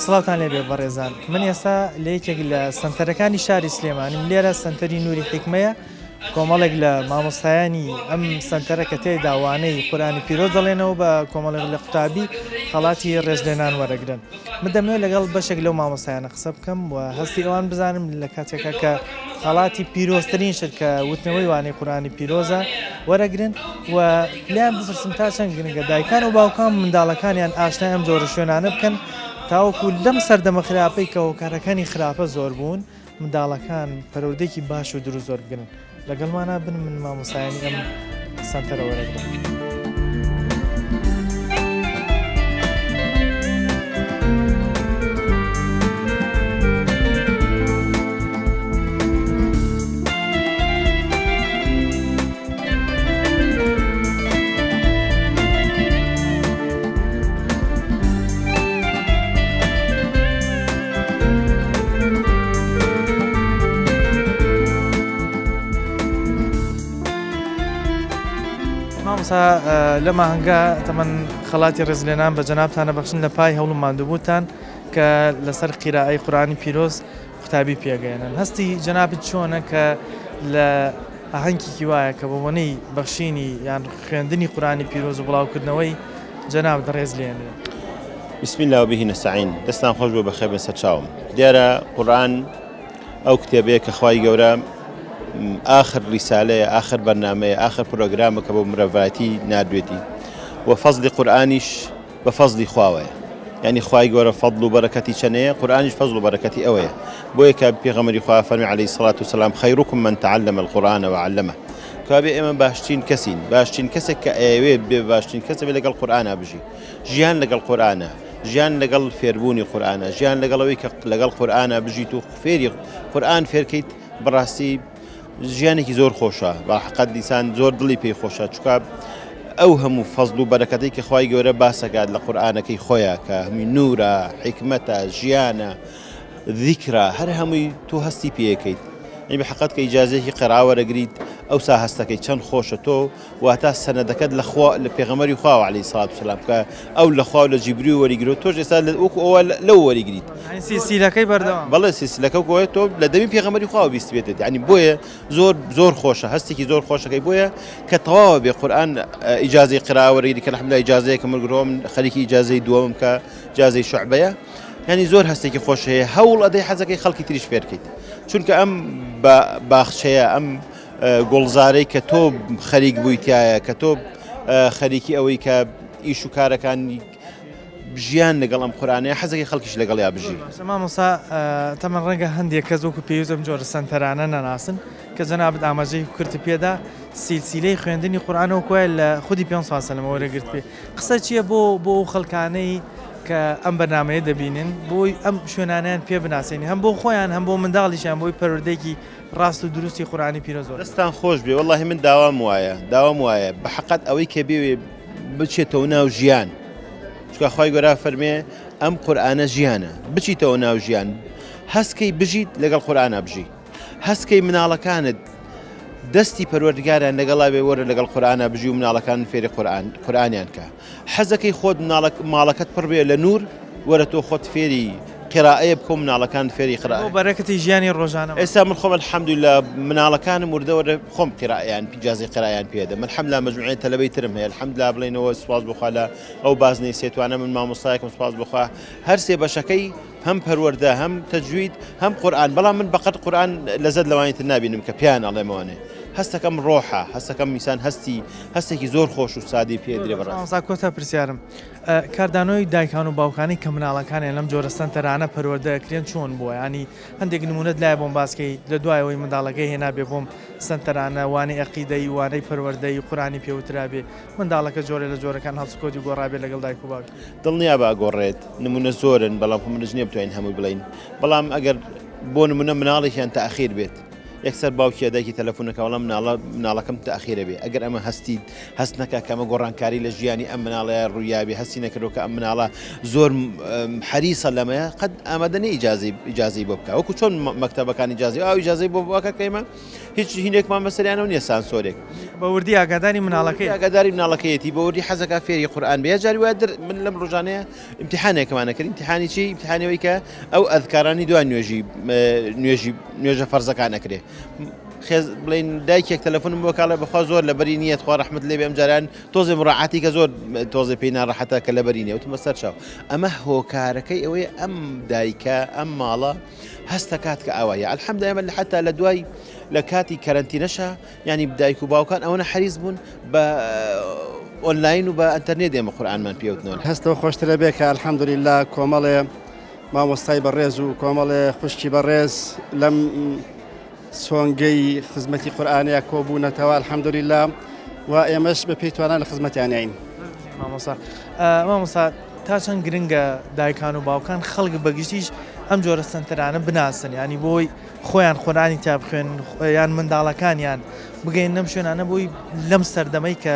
سڵاوتان لێبێ بەڕێزان، من ئێستا لە یەکێک لە سەنتەرەکانی شاری سلێمانیم. لێرە سەنتەری نووری حیکمەیە، کۆمەڵێک لە مامۆستایانی ئەم سەنتەرە کە تێیدا وانەی قورئانی پیرۆز دەڵێنەوە بە کۆمەڵێک لە قوتابی خەڵاتی ڕێزلێنان وەرەگرن. من دەمەوێت لەگەڵ بەشێک لەو مامۆستایانە قسە بکەم و هەستی ئەوان بزانم لە کاتێکە کە خەڵاتی پیرۆزترین شت کە وتنەوەی وانەی قورئانی پیرۆزە وەرەگرن و لیان بپرسم تا چەند گرنگە دایکان و باوکان منداڵەکانیان ئاشنای ئەم جۆرە شوێنانە بکەن تاوەکو لەم سەردەمە خراپەی کە هۆکارەکانی خراپە زۆر بوون، منداڵەکان پەروەردەیەکی باش و دروست زۆر بگرن. لەگەڵمانە بن من مامۆستایانی ئەم سەنتەرە وەرەگرن. لەمە هەنگا تەمەەن خەڵاتی ڕێزلێنان بە جەنابتانە بەخشن لە پای هەوڵ مادووبووتان کە لەسەر قیرائەی قورئانی پیرۆز قوتابی پێگەێنن. هەستی جەنابت چۆنە کە لە ئاهەنگێکی وایە کە بە وەنەی بەخشینی یان خوێندنی قورئانی پیرۆز و بڵاوکردنەوەی جەناب ڕێزلێنێن؟ بسم الله وبه نستعين. دەستان خۆش بۆ بەخێر بەسەر چاوم. دیارە قورئان ئەو کتێبەیە کە خوای گەورە آخر رسالة آخر برنامج آخر برنامج كبو مرافعتي نادوتي وفضل قرآنش بفضل خواوي يعني خواي جورا فضل وبركتي شنية قرآنش فضل وبركتي أوي بويك بيغمر خوا فرمي عليه الصلاة والسلام خيركم من تعلم القرآن وعلمه كابي إما باشتين كسين باشتين كسك كأوي باشتين كسب لقى القرآن أبجي جيان لقى القرآن جيان لقى فيربوني القرآن جيان لقى ويك لقى القرآن أبجي تو فيري قرآن فيركيت براسي ژیانێکی زۆر خۆشە بە حەقەت دیسان زۆر دڵی پێی خۆشە چکە ئەو هەموو فەزل و بەرەکەتەی کە خوای گەورە باسەکات لە قورئانەکەی خۆیە کە هەمووی نورە، حیکمەتە، ژیانە، ذیکرە، هەر هەمووی تۆ هەستی پێەکەیت. بە حەقەت کە ئیجازەیەکی قەرا وەرەگریت ئەو سا هەستەکەی چەند خۆشە تۆ واتە سەنەدەکەت لە پێغەمبەری خوا عەلەیهی سەڵات وسەلام کە ئەو لە خوا و لە جیبریل وەریگرێت تۆش ئێستا وەکو ئەوە لەو وەریگریت. سیلسیلەکەی بەردەوام بەڵێ سیلسیلەکە وایە تۆ لە دەمی پێغەمبەری خوا بیست بێتێت. یعنی بۆیە زۆر خۆشە، هەستێکی زۆر خۆشەکەی بۆیە کە تەواوە بێ قورئان ئیجازەی قیرا وەرەگری کە الحەمدولیلا ئیجازەیە کە من گرۆم خەریکی ئیجازەی دووەمم کە ئیجازەی شوعبەیە. يعني زۆر هەستێکی خۆش هەیە هەوڵ ئەدەی حەزەکەی خەڵکی تریش فێرکەیت چونکە ئەم باخچەیە ئەم گۆڵزارەی کە تۆ خەریک بوویتایە کە تۆ خەریکی ئەوەی کە ئیش و کارەکانی ژیان لەگەڵ ئەم قورئانەیە حەزەکەی خەڵکیش لەگەڵیا بژی. مامۆستا تەمەەن ڕەنگە هەندێک کەس وەکو پێویست ئەم جۆرە سەنتەرانە نەناسن کە جەنابەت ئاماژەی کورت پێدا سیلسیلەی خوێندنی قورئانەوە کۆیە لە خودی پێ سەلەمەوە وەرەگرت پێ. قسە چییە بۆ خەڵکانەی کە ئەم بەرنامەیە دەبینن بۆی ئەم شوێنانیان پێ بناسێنی هەم بۆ خۆیان هەم بۆ منداڵیشیان بۆی پەروەردەیەکی ڕاست و دروستی قورئانی پیرۆز زۆر. دەستان خۆش بێ وەڵڵاهی من داوام وایە بە حەقەت ئەوەی کە بێوێ بچێتەوە ناو ژیان چکە خوای گەورە فەرمێ ئەم قورئانە ژیانە بچیتەوە ناو ژیان هەستکەی بژیت لەگەڵ قورئانە بژی هەستکەی مناڵەکانت دەستی پەروەردگاریان لەگەڵا بێ وەرە لەگەڵ قورئانە بژی و مناڵەکان فێری قورئانیان کە حەزەکەی خۆت ماڵەکەت پڕ بێ لە نور وەرە تۆ خۆت فێری قراءة بكم منالكان فيري قراءة. بركة جياني الرجانة. إسلام الخوم الحمد لله منالكان مردور خم قراءة يعني بجازي قراءة يعني بيده. من الحمد لله مجموعة تلبي ترم هي الحمد لله بلين هو سواز بخاله أو بازني سيت وأنا من ما مصايكم سواز بخا هرسي بشكي هم پرورده هم تجويد هم قرآن بلا من بقت قرآن لزد لوانية النبي نمك بيان الله موانه. هستا كم روحه هستا كم إنسان هستی کی زور خوش و سادی پیدری برای. ساکوتا پرسیارم. کاردانوی دایکانو باوکانی کمنالکانی لام جورستان ترانه پرورده کردن چون بوده. یعنی هندی نمونه‌ت لعبون باز کی لدوای وی مندالگه هنا بیفهم سنترانه وانی عقیده‌ای وانی پرورده‌ای قرآنی پیوترابی مندالگه جوره لجوره کن هست کودی گورابی لگل دایکو باگ. دلنیا با گورید نمونه زورن بلام هم نجنیب تو این همو بلین بلام اگر بون منالی که انت أخير بيت یەکسەر باوکی دایکی تەلەفۆنەکە وەڵام مناڵەکەم تاخیرە بێ ئەگەر ئەمە هەست نەکە کەمە گۆڕانکاری لە ژیانی ئەم مناڵەیە ڕوویابی هەستی نەکردو کە ئەم مناڵە زۆر حەریسە لەمەیە قەت ئامادەنی ئیجازی بۆ بکە وەکو چۆن مەکتەبەکانی ئیجازی ئیجازی بۆ بواکە کەیمە هیچ هینێکمان بەسەریانەوە نییە سانسۆرێک بە وردی ئاگاداری مناڵەکەی ئاگاداری مناڵەکەیەتی بە وردی حەزەکە فێری قورئان بێ جاری وایە من لەم ڕۆژانەیە امتحانێکمانە کرد امتحانی چی امتحانەوەی کە ئەو ئەذکارانی دوای نوێژە فەرزەکان نەکرێ بڵین دایکێک تەلەفۆنم بۆ کاڵێ بەخوا زۆر لەبەری نییە خوا ڕەحمەت لێ بێ ئەم جاران تۆزێ مڕاعاتی کە زۆر تۆزێ پێی ناڕەحەتە کە لەبەری نییە وتمە سەر چاو ئەمە هۆکارەکەی ئەوەیە ئەم دایکە ئەم ماڵە هەستە کات کە ئاوایە الحەمدە ئێمە حتا لە دوای لە کاتی کەرەنتینەشە ینی دایک و باوکان ئەوەنە حەریز بوون بە ئۆنلاین و بە ئەنتەرنێت ئێمە قورئانمان پێوتنەوە هەستەوە خۆشترە بێ کە الحەمدولیلا کۆمەڵێ مامۆستای بەڕێز و کۆمەڵێ خوشکی بەڕێز لەم سۆنگەی خزمەتی قورئانەیە کۆبوونەتەوە الحەمدولیلا و ئێمەش بە پێی توانان لە خزمەتیانین مامۆستا تا چەند گرنگە دایکان و باوکان خەڵک بەگشتیش ئەم جۆرە سنتەرانە بناسن ینی بۆی خۆیان خۆرانی تا بخوێن یان منداڵەکانیان بگەین نەم شوێنانە بۆی لەم سەردەمەی کە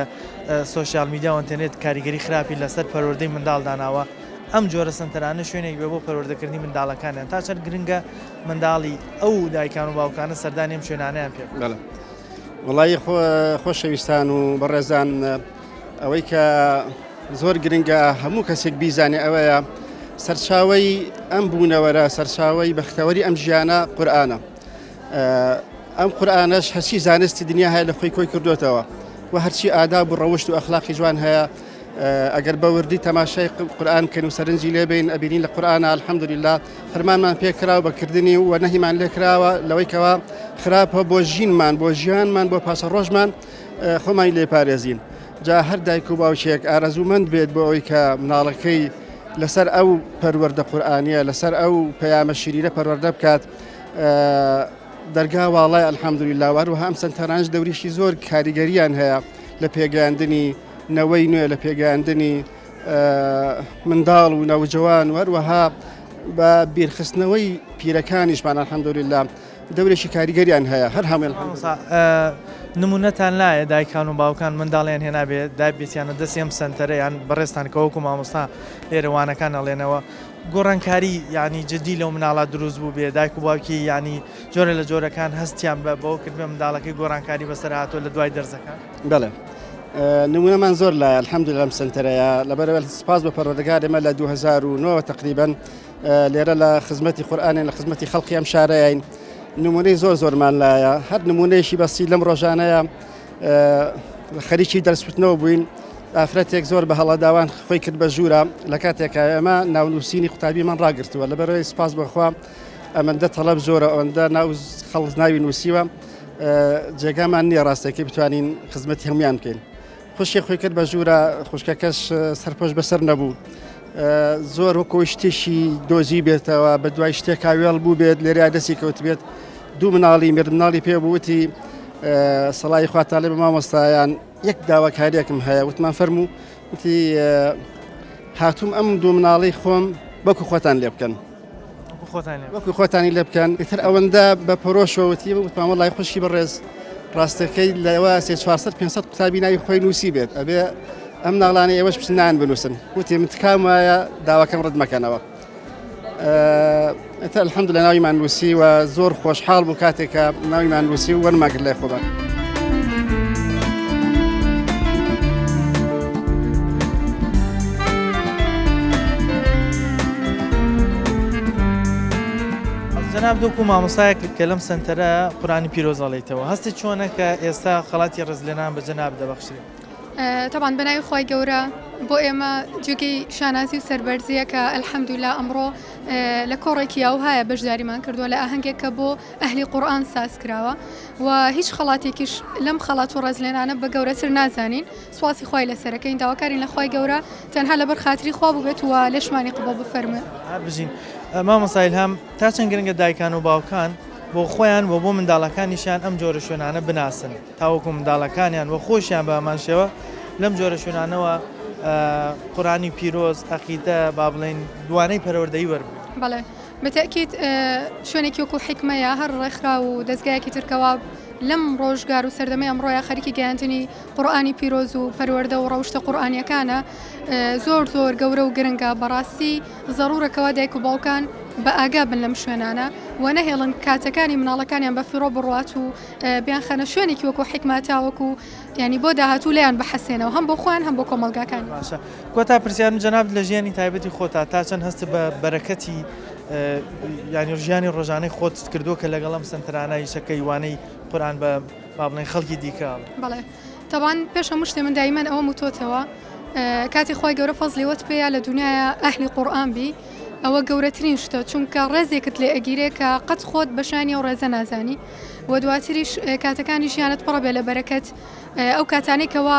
سۆشیال میدیا و ئینتەرنێت کاریگەری خراپی لەسەر پەروەردەی منداڵ داناوە ئەم جۆرە سنتەرانە شوێنێک بێ بۆ پەروەردەکردنی منداڵەکانیان تا چەند گرنگە منداڵی ئەو دایکان و باوکانە سەردانی ئەم شوێنانەیان پێ وڵی خۆشەویستان و بەڕێزان ئەوەی کە زۆر گرنگە هەموو کەسێک بیزانێ ئەوەیە سەرچاوی ئەم بوونەوەرە سەرچاوی بەختەوەری ئەم ژیانە قورئانە ئەم قورئانەش هەرچی زانستی دنیا هەیە لە خۆی کۆی کردوێتەوە و هەرچی ئاداب و ڕەوشت و ئەخلاقی جوان هەیە ئەگەر بە وردی تەماشای قورئان کەن و سەرنجی لێبین ئەبینین لە قورئانە الحەمدولیلا فەرمانمان پێکراوە بەکردنی و نەهیمان لێکراوە لەوەی کەوا خراپە بۆ ژینمان بۆ ژیانمان بۆ پاسە ڕۆژمان خۆمانی لێپارێزین جا هەر دایک و باوچێک ئارەزوومەند بێت بۆ ئەوەی کە مناڵەکەی لەسەر ئەو پەروەردە قورئانیە لەسەر ئەو پەیامە شیرینە پەروەردە بکات دەرگا واڵای الحەمدولیلا وەروەها ئەم سەنتەرانش دەوریشی زۆر کاریگەریان هەیە لە پێگەیاندنی نەوەی نوێ لە پێگەیاندنی منداڵ و نەوجەوان وەروەها بە بیرخستنەوەی پیرەکانیشمان الحەمدولیلا دەورێکی کاریگەریان هەیە هەر هەموو نمونەتان لایە دایکان و باوکان منداڵیان هێنابێت دابێتیانە دەستێم سنتەرە یان بەڕێستان کەوەکو مامۆستا لێرەوانەکان ئەڵێنەوە گۆڕانکاری ینی جدی لەو مناڵات دروست بوو بێ دایک و باوکی ینی جۆرە لە جۆرەکان هەستیان بە بەوە کرد بە منداڵەکەی گۆڕانکاری بەسەر هاتۆ لە دوای دەرزەکان بەڵێ نمونەمان زۆر لایە الحەمدولیلا ئەم سنتەرەیە لەبەرەوە سپاس بە پەروەردگار ئێمە لە 2009 تقریبا لێرە لە خزمەتی قورئانین لە خزمەتی خەڵقی ئەم شارەیەین نمونەی زۆرمان لایە هەر نمونەیەشی بەسی لەم ڕۆژانەیە خەریکی دەرسوتنەوە بووین ئافرەتێک زۆر بە هەڵەداوان خۆی کرد بە ژوورە لە کاتێکە ئێمە ناونووسینی قوتابیمان ڕاگرتووە لەبەرەوەی سپاس بەخوا ئەمەندە تەڵەب زۆرە ئەوەندە خەڵک ناوی نووسیوە جێگامان نییە ڕاستێکی بتوانین خزمەتی هەمویان بکەین خوشکی خۆی کرد بە ژوورە خوشکەکەش سەرپۆش بەسەر نەبوو زۆر وەکۆی شتێکی دۆزی بێتەوە بە دوای شتێک کاوێڵ بوو بێت لێریا دەستی کەوت بێت دوو مناڵی مردناڵی پێ بووتی سەڵای خواتانێ بە مامۆستایان یەک داواکاریەکم هەیە وتمان فەرموو وتی هاتووم ئەم دوو مناڵی خۆم بەکو خۆتان لێ بکەن وەکو خۆتانی لێ بکەن ئیتر ئەوەندە بە پەرۆشەوەتی وتمان وەڵای خوشکی بەڕێز ڕاستەکەی لەوە 400-500 قوتابی ناوی خۆی نووسی بێت ئەبێ ئەم ناڵانی ئێوەش بچنان بنووسن وتی متکام وایە داواکەم ڕەت مەکەنەوە ئێتر الحەمدولیلا ناویمان نووسی و زۆر خۆشحاڵ بوو کاتێکە ناویمان نووسی و وەرماگرت لای خۆمان جەناب دووکو مامۆستایەک کە لەم سنتەرە قورئانی پیرۆز ئەڵێیتەوە هەستی چۆنە کە ئێستا خەڵاتی ڕزلێنان بە جەناب دەبەخشێت طبعا بەناوی خۆی گەورە بۆ ئێمە جێگەی شانازی و سەربەرزیە کە ئەلحەمدولیلا ئەمڕۆ لە کۆڕێکی یاوهایە بەشداریمان کردووە لە ئاهەنگێکە بۆ ئەهلی قورئان ساز کراوە و هیچ خەڵاتێکیش لەم خەڵات و ڕزلێنانە بە گەورەتر نازانین سواسی خۆی لەسەرەکەین داواکارین لە خۆی گەورە تەنها لەبەر خاتری خوا بوو بێت و لەشمانی قبول بفەرمێ بژین مامۆستا ئیلهام تا چەند گرنگە دایکان و باوکان بۆ خۆیان بۆ منداڵەکانیشیان ئەم جۆرە شوێنانە بناسن تاوەکو منداڵەکانیان و خۆشیان بە ئەمانشەوە لەم جۆرە شوێنانەوە قورئانی پیرۆز عەقیدە با بڵێن دوانەی پەروەردەیی وەربگرن بەڵێ بەتەکیت شوێنێکی وەکو حکمەیە هەر ڕێکخرا و دەستگایەکی ترکەوە لەم ڕۆژگار و سەردەمەی ئەمڕۆیە خەریکی گەیاندنی قورئانی پیرۆز و پەروەردە و ڕەوشتە قورئانیەکانە زۆر زۆر گەورە و گرنگە بەڕاستی زەڕورەکەوە دایک و باوکان بە ئاگا بن لەم شوێنانە و نەهێڵن کاتەکانی مناڵەکانیان بە فیڕۆ بڕوات و بیان خەنە شوێنێکی وەکو حکماتاوەکو ینی بۆ داهاتوو لیان بەحەسێنەوە هەم بۆ خۆیان هەم بۆ کۆمەڵگاکان. باشە کۆتا پرسیارم جەناب لە ژیانی تایبەتی خۆتا تا چەند هەست بە بەرەکەتی ینی ژیانی ڕۆژانەی خۆت کردو کە لەگەڵم سنترانای شەکەی وانەی قورئان بە بابڵێن خەڵکی دیکە؟ بەڵێ تەبان پێش هەموو شتێ من دایمەن ئەوە وتۆتەوە کاتی خۆی گەورە فەزلیوەت پێیە لە دنیاە ئەهلی قورئان بی ئەوە گەورەترین شتە چونکە ڕێزێکت لێ ئەگیرێ کە قەت خۆت بەشانی ئەو ڕێزە نازانی و دواتریش کاتەکانی ژیانت پڕە بێ لە بەرەکەت ئەو کاتانەی کەوا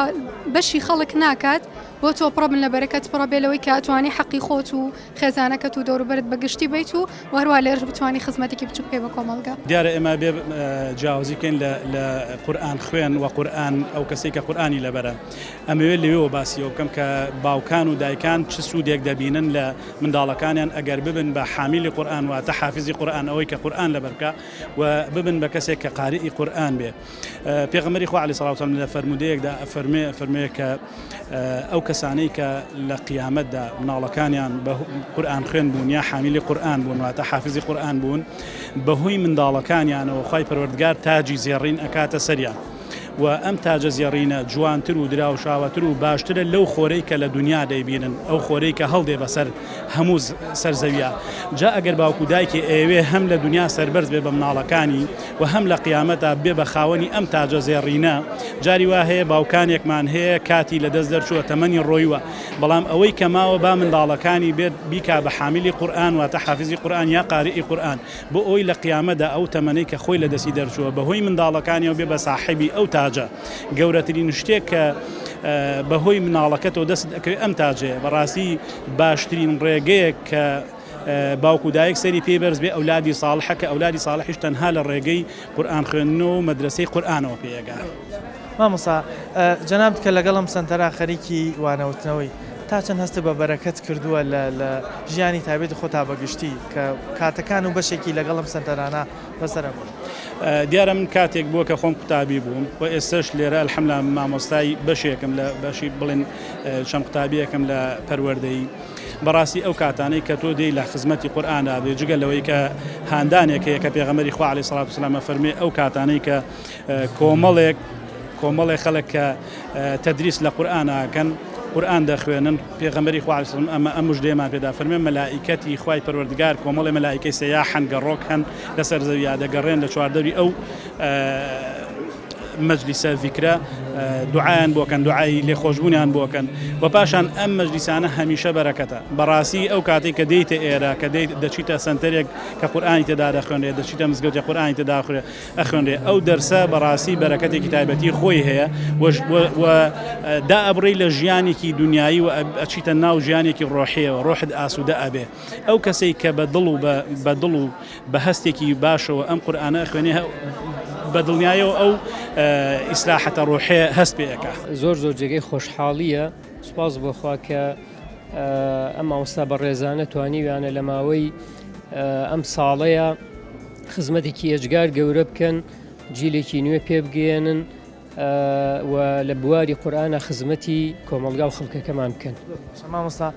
بەشی خەڵک ناکات بۆ تۆ پڕە بن لە بەرەکەت پڕە بێلەوەی کە ئەتوانی حەقی خۆت و خێزانەکەت و دەوروبەرت بەگشتی بیت و هەروە لێرش بتوانی خزمەتێکی بچوو پێ بە کۆمەڵگا. دیارە ئێمە بێ جیاوازی بکەین لە قورئان خوێن و قورئان ئەو کەسێک کە قورئانی لەبەرە ئەمەوێت لەوێەوە باسیەوە بکەم کە باوکان و دایکان چ سوودێک دەبینن لە منداڵەکانیان ئەگەر ببن بە حامیلی قورئان واتە حافزی قورئان ئەوەی کە قورئان لەبەرکە و ببن بە کەسێک کە قارئی قورئان بێ. پێغەمبەری خوا عەلەیهی سەڵات وسەلام لە فەرمودەیەکدا فەرموویە کە ئەو کەسانەی کە لە قیامەتدا مناڵەکانیان بە قورئان خوێن بوون یا حامیلی قورئان بوون واتە حافزی قورئان بوون بەهۆی منداڵەکانیانەوە خوای پەروەردگار تاجی زێڕین ئەکاتە سەریان و ئەم تاجە زێڕینە جوانتر و درا و شاوەتر و باشترە لەو خۆرەی کە لە دنیا دەیبینن ئەو خۆرەی کە هەڵدێ بەسەر هەموو سەرزەویە. جا ئەگەر باوکو دایکی ئێوێ هەم لە دنیا سەربەرز بێ بە مناڵەکانی و هەم لە قیامەتە بێ بە خاوەنی ئەم تاجە زێڕینە جاری وا هەیە باوکانێکمان هەیە کاتی لە دەست دەرچووە تەمەنی ڕۆیوە بەڵام ئەوەی کە ماوە با منداڵەکانی بێت بیکا بە حامیلی قورئان واتە حافزی قورئان یا قارئی قورئان بۆ ئەوی لە قیامەتدا ئەو تەمەنەی کە خۆی لە دەستی دەرچووە بەهۆی منداڵەکانی و بێ بە ساحیبی ئەو تاجە. گەورەترین شتێک کە بەهۆی مناڵەکەتەوە دەست ئەکەوێت ئەم تاجەیە بەڕاستی باشترین ڕێگەیەک کە باوکو دایک سەری پێبەرز بێ ئەولادی ساڵحە کە ئەولادی ساڵحیش تەنها لە ڕێگەی قورئان خوێندنەوە و مەدرسەی قورئانەوە پێگا. مامۆستا جەناب کە لەگەڵم سنتەرا خەریکی وانەوتنەوەی تا چەند هەست بە بەرەکەت کردووە لە ژیانی تایبەتی خۆتا بەگشتی کە کاتەکان و بەشێکی لەگەڵم سنتەرانە بەسەرە بوون؟ دیارە من کاتێک بووە کە خۆم قوتابی بووم و ئێستش لێرە ئەلحەمدولیلا مامۆستای بەشێکم لە بەشی بڵێن چەند قوتابیەکەم لە پەروەردەیی بەڕاستی ئەو کاتانەی کە تۆ دێی لە خزمەتی قورئاندا بێ جگە لەوەی کە هاندانێک هەیە کە پێغەمبەری خوا عەلەیهی سەڵات وسەلام فەرمێ ئەو کاتانەی کە کۆمەڵێک خەڵک کە تەدریس لە قورئانەکەن قورئان دەخوێنن پێغەمبەری خوا عەلەیهی سەڵام ئەمە ئەم مژدەیەمان پێدا فەرمێ مەلائیکەتی خوای پەروەردگار کۆمەڵی مەلائیکەی سەیاحن گەڕۆک هەن لەسەر زەویا دەگەڕێن لە چواردەوری ئەو مەجلیسە ڤیکرە دوعایان بۆکەن دوعای لێخۆشبوونیان بۆکەن و پاشان ئەم مەجلیسانە هەمیشە بەرەکەتە. بەڕاستی ئەو کاتێک کە دێیتە ئێرە کە دەچیتە سنتەرێک کە قورئانی تێدا دەخوێنرێ دەچیتە مزگەوتێ قورئانی تێدا ئەخوێنرێ ئەو دەرسە بەڕاستی بەرەکەتێکی تایبەتی خۆی هەیە و دا ئەبڕی لە ژیانێکی دنیایی و ئەچیتە ناو ژیانێکی ڕۆحیەوە ڕۆحت ئاسوودە ئەبێ. ئەو کەسەی کە بە دڵ و بە هەستێکی باشەوە ئەم قورئانە خوێنێ بەدڵنیایەوە ئەو ئیسلاحەتە ڕۆحێ هەست پێەکە. زۆر جێگەی خۆشحاڵیە سوپاس بۆخوا کە ئەم مامۆستا بە ڕێزانە توانیویانە لە ماوەی ئەم ساڵەیە خزمەتێکی ئەجگار گەورە بکەن جیلێکی نوێ پێ بگەێنن و لە بواری قورئانە خزمەتی کۆمەڵگا و خەڵکەکەمان بکەن. مامۆستا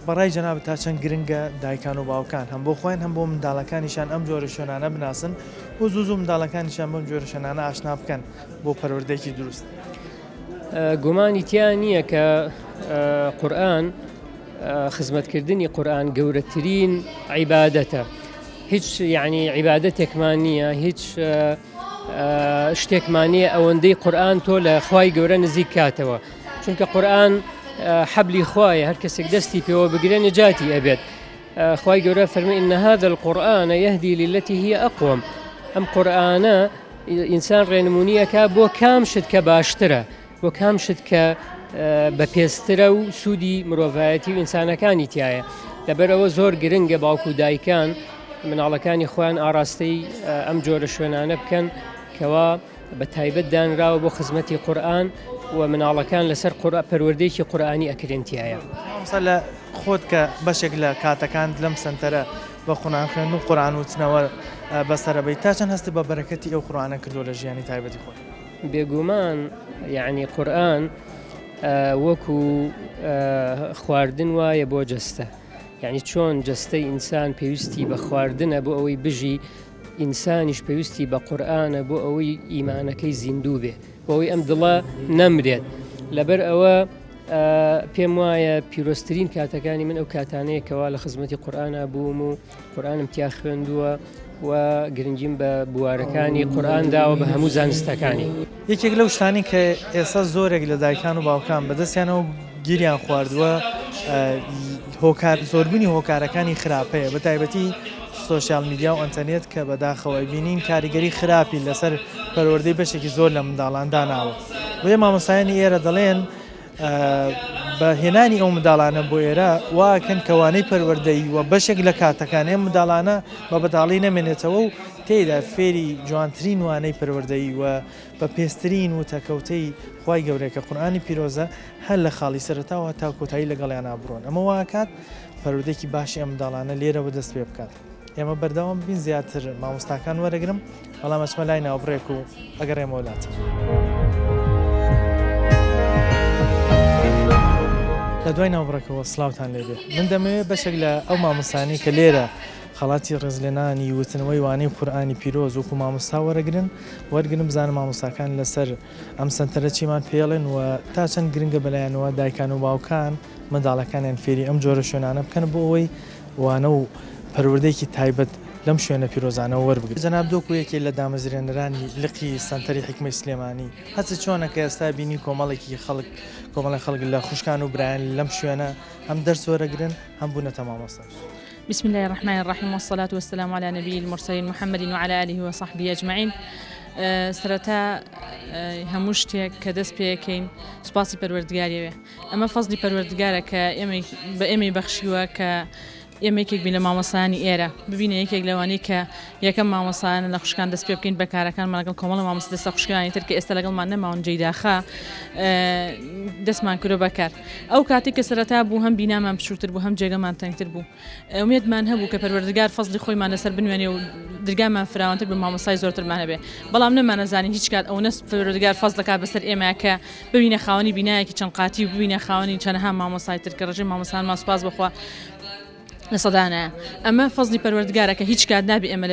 بەڕای جەنابەت تا چەند گرنگە دایکان و باوکان هەم بۆ خۆیان هەم بۆ منداڵەکانیشان ئەم جۆرە شوێنانە بناسن و زوو منداڵەکانیشان بەم جۆرە شوێنانە ئاشنا بکەن بۆ پەروەردەیەکی دروست. گومانی تیان نییە کە قورئان خزمەتکردنی قورئان گەورەترین عیبادەتە. هیچ یعنی عیبادەتێکمان نییە هیچ شتێکمان نییە ئەوەندەی قورئان تۆ لە خوای گەورە نزیک کاتەوە چونکە قورئان حبلی خوایە هەر کەسێک دەستی پێوە بگرێ نەجاتی ئەبێت. خوای گەورە فەرمێ إن هذا القرآن يهدي للتي هي أقوم. ئەم قورئانە ئینسان ڕێنمونیەکە بۆ کام شت کە باشترە بۆ کام شت کە بەپێسترە و سوودی مرۆڤایەتی و ئینسانەکانی تایە. لەبەرەوە زۆر گرنگە باوکو و دایکان مناڵەکانی خۆیان ئاراستەی ئەم جۆرە شوێنانە بکەن کەوا بە تایبەت دانراوە بۆ خزمەتی قورئان و مناڵەکان لەسەر پەروەردەیەکی قورئانی ئەکرێنتیایە. لە خۆت کە بەشێک لە کاتەکان لەم سنتەرە بە قورآن خوێندن و قورآن وتنەوە بەسەرەبەی تا چەند هەستی بە بەرەکەتی ئەو قورآنە کردو لە ژیانی تایبەتی خۆی. بێگومان یعنی قورآن وەکو خواردن وایە بۆ جەستە، یعنی چۆن جەستەی ئینسان پێویستی بە خواردنە بۆ ئەوەی بژی، ئینسانیش پێویستی بە قورآنە بۆ ئەوەی ئیمانەکەی زیندوو بێ، بۆ ئەوەی ئەم دڵە نەمرێت. لەبەر ئەوە پێم وایە پیرۆستترین کاتەکانی من ئەو کاتانەیەکەوە لە خزمەتی قورآنا بووم و قورآنم تیا خوێندووە و گرنگیم بە بوارەکانی قورآن داوە بە هەموو زانستەکانی. یەکێک لەو شتانی کە ئێستا زۆرێک لە دایکان و باوکان بەدەستیانەوە گیریان خواردووە زۆربوونی هۆکارەکانی خراپەیە، بە تایبەتی سۆشیال میدیا و ئەنتەرنێت کە بەداخەوەی بینین کاریگەری خراپی لەسەر پەروەردەی بەشێکی زۆر لە منداڵاندا ناوە. بۆیە مامۆستایانی ئێرە دەڵێن بە هێنانی ئەو منداڵانە بۆ ئێرە واکەن کەوانەی پەروەردەی و بەشێک لە کاتەکانەیە منداڵانە بە بەداڵی نەمێنێتەوە و تێیدا فێری جوانترین وانەی پەروەردەی و بە پێسترین و تەکەوتەی خوای گەورەی کە قورئانی پیرۆزە هەر لە خاڵی سەرەتاوە تا کۆتایی لەگەڵیان نابڕۆن. ئەمە واکات پەروەردەیەکی باشی ئەم منداڵانە لێرەوە دەست پێ بکات. ئێمە بەردەوام بین زیاتر مامۆستاکان وەرەگرم، بەڵام ئەچمە لای ناوبڕێک و ئەگەڕێمە وڵات. لە دوای ناوبڕێکەوە سڵاوتان لێبێ. من دەمەوێت بەشێک لە ئەو مامۆستانی کە لێرە خەڵاتی ڕێزلێنانی وتنەوەی وانەی قورئانی پیرۆز وەکو مامۆستا وەرگرم بزانم مامۆستاکان لەسەر ئەم سەنتەرە چیمان پێڵێن و تا چەند گرنگە بەلایەنەوە دایکان و باوکان منداڵەکانیان فێری ئەم جۆرە شوێنانە بکەن بۆ ئەوەی وانە و پەروەردەیەکی تایبەت لەم شوێنە پیرۆزانەوە وەربگرن. جەناب دۆکو یەکێ لە دامەزرێنەرانی لقی سەنتەری حکمەی سلێمانی هەچە چۆنە کە ئێستا بینی کۆمەڵێکی کۆمەڵی خەڵک لە خوشکان و برایان لەم شوێنە هەم دەرس وەرەگرن هەم بوونەتە مامۆستا. بسم الله الرحمن الرحيم والصلاة والسلام على نبي المرسلين محمد وعلى آله وصحبه أجمعين. سرەتا هەموو شتێک کە دەست پێەکەین سوپاسی پەروەردگاریەوێ. ئەمە فەزلی پەروەردگارە کە بە ئێمەی بەخشیوە کە ئێمەیەکێک بین لە مامۆسانی ئێرە ببینە یەکێک لەوانەی کە یەکەم مامۆسایانە لە خوشکان دەست پێ بکەین بەکارەکانمان لەگەڵ کۆمەڵی مامۆستا دەستە خوشکانی تر کە ئێستا لەگەڵمان نەماون جێداخا دەستمان کردو بەکار. ئەو کاتێک کە سەرەتا بوو هەم بینامان بچووتر بوو هەم جێگەمان تەنگتر بوو. ئومێدمان هەبوو کە پەروەردگار فەزلی خۆیمان لەسەر بنوێنێ و دەرگامان فراوانتر بە مامۆستای زۆرترمان هەبێ. بەڵام نەمانەزانین هیچ کات ئەو نەس پەروەردگار فەزلەکات بەسەر ئێمە کە ببینە خاوەنی بینایەکی چەند قاتی و ببینە خاوەنی چەندەها مامۆستای تر کە ڕێژەی مامۆستانمان سوپاس بخوا لە سەدانە. ئەمە فەزلی پەروەردگارە کە هیچ کات نابێ ئێمە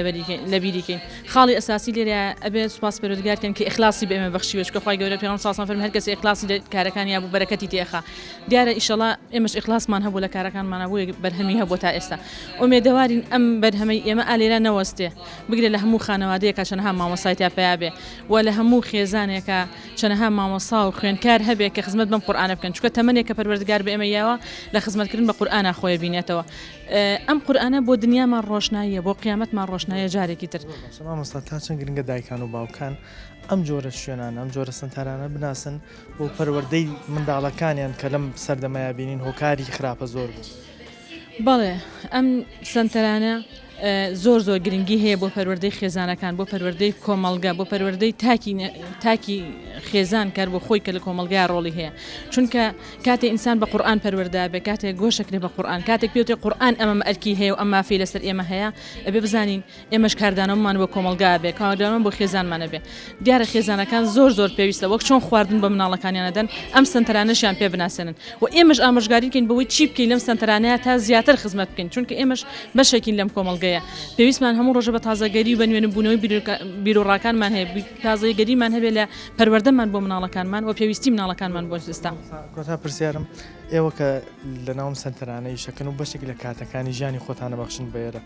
لە بیریکەین. خاڵی ئەساسی لێرە ئەبێت سوپاس پەروەردگارکەن کە ئیخلاسی بە ئێمە بەخشیوە چکە خوای گەورە پێغەمبەر صلی الله علیه و سلم هەر کەسێ ئیخلاسی لە کارەکانی هەبوو بەرەکەتی تێخا. دیارە ئیشەڵا ئێمەش ئیخلاسمان هەبوو لە کارەکانمان هەبوو بەرهەمی هەبوو تا ئێستا. ئومێدەوارین ئەم بەرهەمەی ئێمە ئالێرە نەوەستێ بگرێت لە هەموو خانەوادەیەکە چەندەها مامۆستای تا پیا بێ و لە هەموو خێزانێکە چەندەها مامۆستا و خوێندکار هەبێ کە خزمەت بەم قورئانە بکەن چکە تەمەنێک کە پەروەردگار بە ئێمە یاوە لە خزمەتکردن بە قورئانە خۆی بینێتەوە. ئەم قورئانە بۆ دنیامان ڕۆشناییە بۆ قیامەتمان ڕۆشنایە جارێکی تر. مامۆستا تا چەند گرنگە دایکان و باوکان ئەم جۆرە شوێنان ئەم جۆرە سنتەرانە بناسن بۆ پەروەردەی منداڵەکانیان کە لەم سەردەمەیە بینین هۆکاری خراپە زۆر بوو. بەڵێ ئەم سنتەرانە زۆر گرنگی هەیە بۆ پەروەردەی خێزانەکان بۆ پەروەردەی کۆمەڵگا بۆ پەروەردەی تاکی خێزان کار بۆ خۆی کە لە کۆمەلگای ڕۆڵی هەیە چونکە کاتێ ئینسان بە قورئان پەروەردا بێ کاتێک گۆشەکرێ بە قورئان کاتێک پێوتێ قورئان ئەمە ئەرکی هەیە و ئەم مافی لەسەر ئێمە هەیە ئەبێ بزانین ئێمەش کاردانەوەمان بۆ کۆمەلگا بێ کاردانەوە بۆ خێزانمانە بێ. دیارە خێزانەکان زۆر پێویستە وەک چۆن خواردن بە مناڵەکانیانەدەن ئەم سنتەرانەشیان پێ بناسێنن و ئێمەش ئامۆژگاری بکەین بەوەی چی بکەین لەم سنتەرانەیە تا زیاتر خزمەت بکەین چونکە ئێمەش بەشێکین لەم کۆمەلگەیە. پێویستمان هەموو ڕۆژە بە تازەگەری و بەنوێنە بوونەوەی بیرۆڕاکانمان هەیە تازەگەریمان هەبێ لە پەروەردەمان بۆ مناڵەکانمان و پێویستی مناڵەکانمان بۆ سیستم. کۆتا پرسیارم ئێوە کە لە ناوم سنتەرانەی شەکەن و بەشێک لە کاتەکانی ژیانی خۆتانە بەخشن بێرە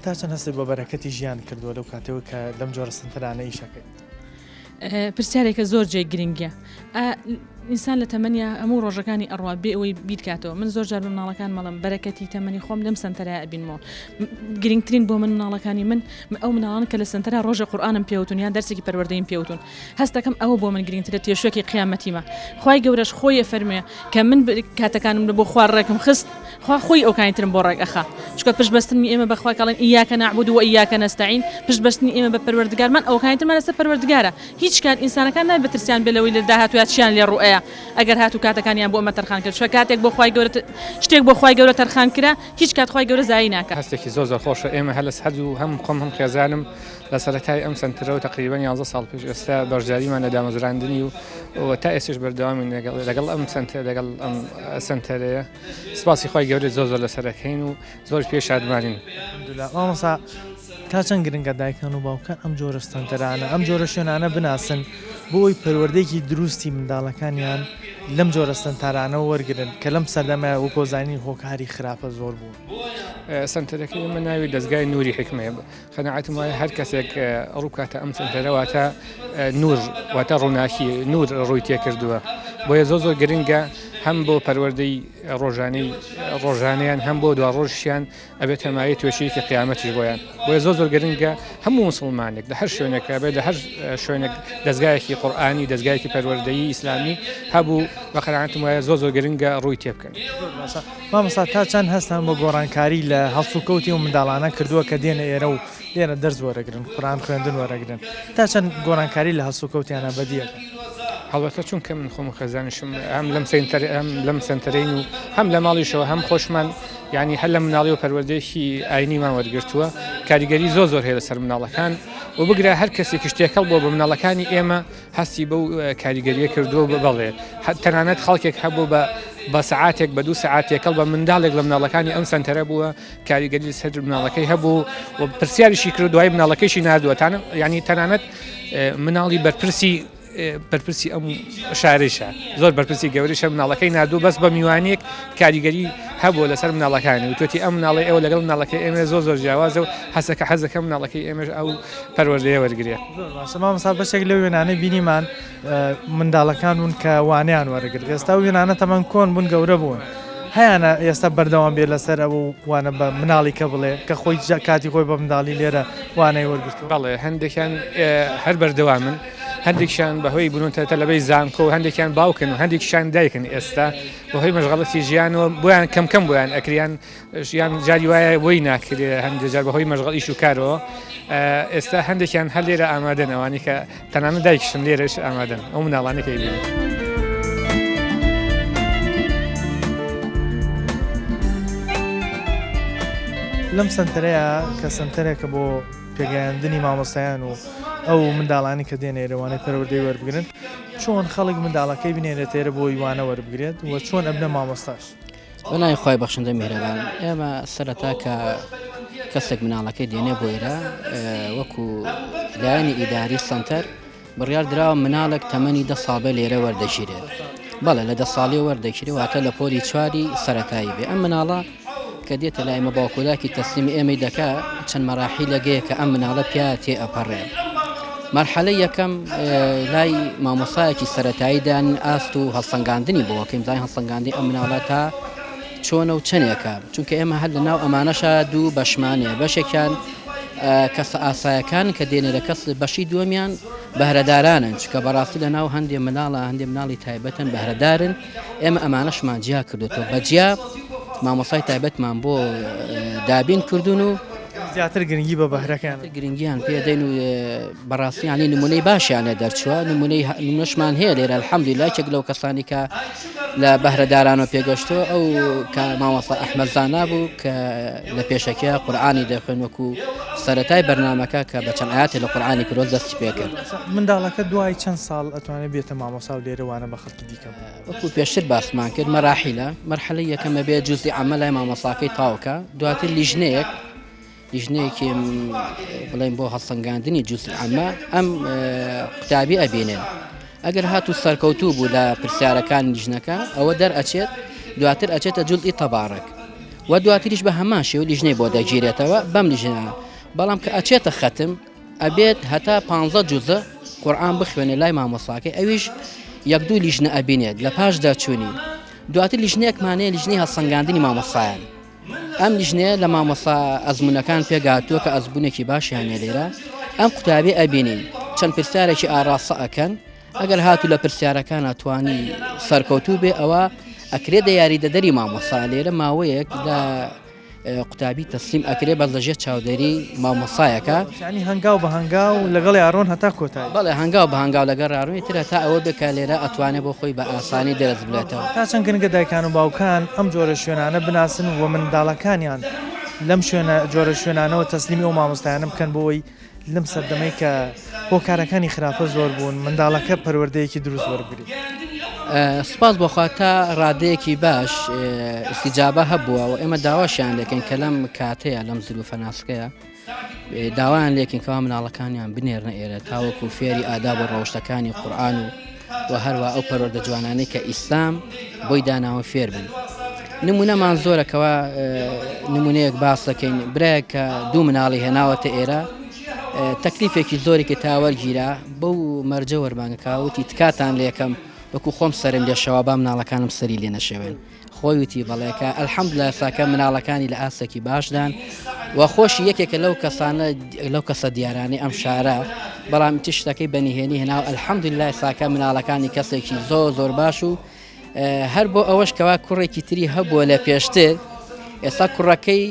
تا چەند هەستی بە بەرەکەتی ژیان کردووە لەو کاتەوە کە لەم جۆرە سنتەرانەی شەکەیت؟ پرسیارێکە زۆر جێ گرنگە. ئینسان لە تەمەنیا هەموو ڕۆژەکانی ئەڕوا بێ ئەوەی بیرکاتەوە. من زۆر جار بە مناڵەکان مەڵم بەرەکەتی تەمەنی خۆم لەم سنتەرە ئەبینمەوە. گرنگترین بۆ من مناڵەکانی من ئەو مناڵان کە لە سنتەرە ڕۆژە قورئانم پێوتون یان دەرسێکی پەروەردەیم پێوتون. هەستەکەم ئەوە بۆ من گرنگترە تێشوێکی قیامەتیمە. خوای گەورەش خۆی فەرمێ کە من کاتەکانم لە بۆ خوارڕێکم خست خۆی ئەو کانیترم بۆ ڕێک ئەخا چکە پشتبەستنی ئێمە بەخوای کاڵێن ئیاکە نەعبود و ئیاکە نەستەعین پشتبەستنی ئێمە بە پەروەردگارمان ئەو کانیترمان لەسەر پەروەردگارە. هیچ کات ئینسانەکان نابێت ترسیان بێ لەوەی لە داهاتووات چیان لێ ڕوئەیە هەیە ئەگەر هاتو کاتەکانیان بۆ ئەمە تەرخان کرد کاتێک بۆ خی گەورە شتێک بۆ خی گەورە تەرخان کرا هیچ کات خی گەورە زایی ناکە هەستێکی زۆر خۆشە ئێمە هەل لە هەردوو هەم خۆم هەم خێزانم لە سەرەتای ئەم سنتەرەوە تقریبا 11 ساڵ پێش ئێستا بەشداریمان لە دامەزراندنی و تا ئێستش بەردەوامی لەگەڵ ئەم لەگەڵ ئەم سنتەرەیە سپاسی خی گەورە زۆر لە سەرەکەین و زۆر پێش شادمانین مامۆستا تا چەند گرنگە دایکان و باوکان ئەم جۆرە سنتەرانە ئەم جۆرە شوێنانە بناسن بۆی پەروەردەیەکی دروستی منداڵەکانیان لەم جۆرە سنتەرانە وەرگن کە لەم سەردەمە و کۆزانی هۆکاری خراپە زۆر بوو. سنتەرەکەی ئمە ناوی دەستگای نوری حکمەیە خەناعەتم وایە هەر کەسێک ڕووکاتە ئەم سنتەرەواتە نور واتە ڕووناکی نور ڕووی تێکردووە بۆیە زۆر گرنگە هەم بۆ پەروەردەی ڕۆژانیان هەم بۆ دوا ڕۆژیان ئەبێت هەمایی توێشەیەکی قیامەتیش بۆیان بۆیە زۆر گرنگە هەموو مسلمانێک لە هەر شوێنێکە بێت لە هەر شوێنێک دەستگایەکی قورئانی دەستگایەکی پەروەردەیی ئیسلامی هەبوو بە قەناعەتم وایە زۆر گرنگە ڕووی تێ بکەن. مامۆستا تا چەند هەستان بۆ گۆڕانکاری لە هەڵسوکەوتی و منداڵانە کردووە کە دێنە ئێرە و لێرە دەرز وەرەگرن قورئان خوێندن وەرەگرن تا چەند گۆڕانکاری لە هەڵسوکەوتیانە بەدیەکە. هەڵبەتە چونکە من خۆم خەزانشم هەم لەم سنتەرین و هەم لە ماڵیشەوە هەم خۆشمان یعنی هەر لە مناڵی و پەروەردەیەکی ئاینیمان وەرگرتووە کاریگەری زۆر هەیە لەسەر مناڵەکان و بگرە هەر کەسێکی شتێکەڵ بۆ بە مناڵەکانی ئێمە هەستی بەو کاریگەریە کردووە بەڵێ تەنانەت خەڵکێک هەبوو بە سعاتێک بە 2 سعاتێکەڵ بە منداڵێک لە مناڵەکانی ئەم سنتەرە بووە کاریگەری سەر مناڵەکەی هەبوو و پرسیاریشی کرد دوای مناڵەکەیشی نردووە ینی تەنانەت مناڵی بەرپرسی ئەم شارێشە زۆر بەرپرسی گەوریشە مناڵەکەی نردوو بەس بە میوانێک کاریگەری هەبوو لەسەر مناڵەکانی و توێتی ئەم مناڵی ئەوە لەگەڵ مناڵەکەی ئێمە زۆر جیاوازە و حەزەکە مناڵەکەی ئێمەش ئەو پەروەردەیە وەرگێ. مامۆستا بەشێک لە وێنانە بینیمان منداڵەکان بوون کە وانیان وەرەگرت ئێستا وێنانە تەمەن کۆن بوون گەورە بوون هەیەە ئێستا بەردەوام بێ لەسەر ئەو وانە بە مناڵی کە بڵێ کە خۆی کاتی خۆی بە منداڵی لێرە وانەی وەرگرت. بەڵێ هەندێکیان هەر بەردەوامن هەندێکشان بەهۆی بوونتە تەلەبەی زانکۆ و هەندێکیان باوکن و هەندێکشان دایکن ئێستا بەهۆی مەشغەڵەتی ژیانەوە بۆیان کەم بۆیان ئەکریان ژیان جاری وایە بۆی ناکرێ هەندێک جار بەهۆی مەشغەڵیش و کارەوە ئێستا هەندێکیان هەر لێرە ئامادەن ئەوانی کە تەنانەت دایکشن لێرەش ئامادەن ئەو مناڵانەکەی بین. لەم سنتەرەیە کە سنتەرێکە بۆ پێگەیاندنی مامۆستایان و ئەو منداڵانی کە دێنێرەوانەی پەروەردەی وەربگرن چۆن خەڵک منداڵەکەی بنێنێت تێرە بۆ یوانە وەربگرێت و چۆن ئەبنە مامۆستاش. بەنای خۆی بەخشندە میهرەبان ئێمە سەرەتا کە کەسێک مناڵەکەی دێنێ بۆ ئێرە وەکو لایەنی ئیداری سنتەر بڕیار دراوە مناڵێک تەمەنی 10 ساڵە لێرە وەردەگیرێت بەڵێ لە 10 ساڵی وەردەگیری واتە لە پۆلی 4 سەرەتایی بێ ئەم مناڵە کە دێتە لای ئێمە باوکۆلاکی تەسلیمی ئێمەی دەکا چەند مەراحیلەگەیە کە ئەم مناڵە پیا تێ ئەپەڕێ. مەرحەلەی یەکەم لای مامۆسایەکی سەرەتاییدان ئاست و هەڵسەنگاندنی بۆکەیم زای هەڵسەنگاندی ئەم مناڵە تا چۆنە و چەندێکە چونکە ئێمە هەر لە ناو ئەمانەشە 2 بەشمانێ بەشێکیان کەسە ئاسایەکان کە دێنێرە کەس بەشی دووەمیان بەهرەدارانن چکە بەڕاستی لە ناو هەندێک مناڵی تایبەتن بەهرەدارن ئێمە ئەمانەشمان جیا کردوەوە بەجیا مامۆسای تایبەتمان بۆ دابین کردوون و زیاتر گرنگی بە بەهرەکان گرنگیان پێدەین و بەڕاستیانی نمونەی باشیانە دەرچووە نمونەشمان هەیە لێرە الحەمدولیلا یەکێک لەو کەسانی کە لە بەهرەدارانەوە پێگەشتووە ئەو کە مامۆستا ئەحمەد زانا بوو کە لە پێشەکە قورئانی دەخوێن وەکو سەرەتای بەرنامەکە کە بە چەند ئاەتی لە قورئانی پیرۆز دەستی پێکرد. منداڵەکە دوای چەند ساڵ ئەتوانێت بێتە مامۆستا و لێرەوانە بە خەڵکی دیکە وەکو پێشتر باسمان کرد مەراحیلە مەرحەلەی یەکەمە بێت جوزی عەمەلای مامۆستاکەی تاوکە دواتر لیژنەیەکی بڵێن بۆ هەڵسەنگاندنی جوزی عەمە ئەم قوتابی ئەبینێن ئەگەر هاتوو سەرکەوتوو بوو لە پرسیارەکان لیژنەکە ئەوە دەرئەچێت دواتر ئەچێتە جوزئی تەبارەک و دواتریش بە هەمان شێوە لیژنەی بۆ دەگیرێتەوە بەم لیژنە بەڵام کە ئەچێتە ختم ئەبێت هەتا 15 جوزە قورئان بخوێنێ لای مامۆستاکەی ئەویش 1-2 لیژنە ئەبینێت لە پاش دەرچوونی دواتر لیژنەیەکمانەیە لیژنەی هەڵسەنگاندنی مامۆستایان ئەم لیژنەیە لە مامۆستا ئەزمونەکان پێگاتووە کە ئەزبوونێکی باشیانە لێرە ئەم قوتابی ئەبینین چەند پرسیارێکی ئاڕاستە ئەکەن ئەگەر هاتوو لە پرسیارەکان ئەتوانی سەرکەوتوو بێ ئەوە ئەکرێت یاریدەدەری مامۆستا لێرە ماوەیەک لە قوتابی تەسلیم ئەکرێ بەس لەژێر چاودێری مامۆسایەکە ینی هەنگاو بە هەنگاو لەگەڵی ئاڕۆن هەتا کۆتایی بەڵێ هەنگاو بە هەنگاو لەگەڕ ڕاڕووی ترە تا ئەوە بکە لێرە ئەتوانێت بۆ خۆی بە ئاسانی دەرەز بلێتەوە تا چەند گرنگە دایکان و باوکان ئەم جۆرە شوێنانە بناسن و منداڵەکانیان لەم جۆرە شوێنانەوە تەسلیمی ئەو مامۆستایانە بکەن بۆەوەی لەم سەردەمەی کە هۆکارەکانی خراپە زۆر بوون منداڵەکە پەروەردەیەکی دروست وەربگریت. سپاس بۆخوا تا ڕادەیەکی باش استیجابە هەبووە و ئێمە داواشیان لێکن کە لەم کاتەیە لەم زروفە ناسکەیە داوایان لێکن کەوا مناڵەکانیان بنێرنە ئێرە تاوەکو فێری ئادا بۆ ڕەوشتەکانی قورئان و هەروە ئەو پەروەردە جوانانەی کە ئیسلام بۆی داناوە فێر بن. نمونەمان زۆرەکەوە نمونەیەک باس دەکەین برایە کە دوو مناڵی هێناوەتە ئێرە تەکلیفێکی زۆرێکی تاوەرگیرا بەو مەرجە وەرمانگەکەوتی تکاتان لێکەم وەکو خۆم سەرم لێ شەوا با مناڵەکانم سەری لێ نەشێوێن خۆی وتی بەڵێکە ئەلحەمدوللا ساکە مناڵەکانی لە ئاسێکی باشدان و خۆشی یەکێکە لەو کەسانە لەو کەسە دیارانەی ئەم شارە بەڵام تشتەکەی بەنیهێنی هێناو ئەلحەمدوللا ساکە مناڵەکانی کەسێکی زۆر باش و هەر بۆ ئەوەش کەوا کوڕێکی تری هەبووە لە پێشتر ئێستا کوڕەکەی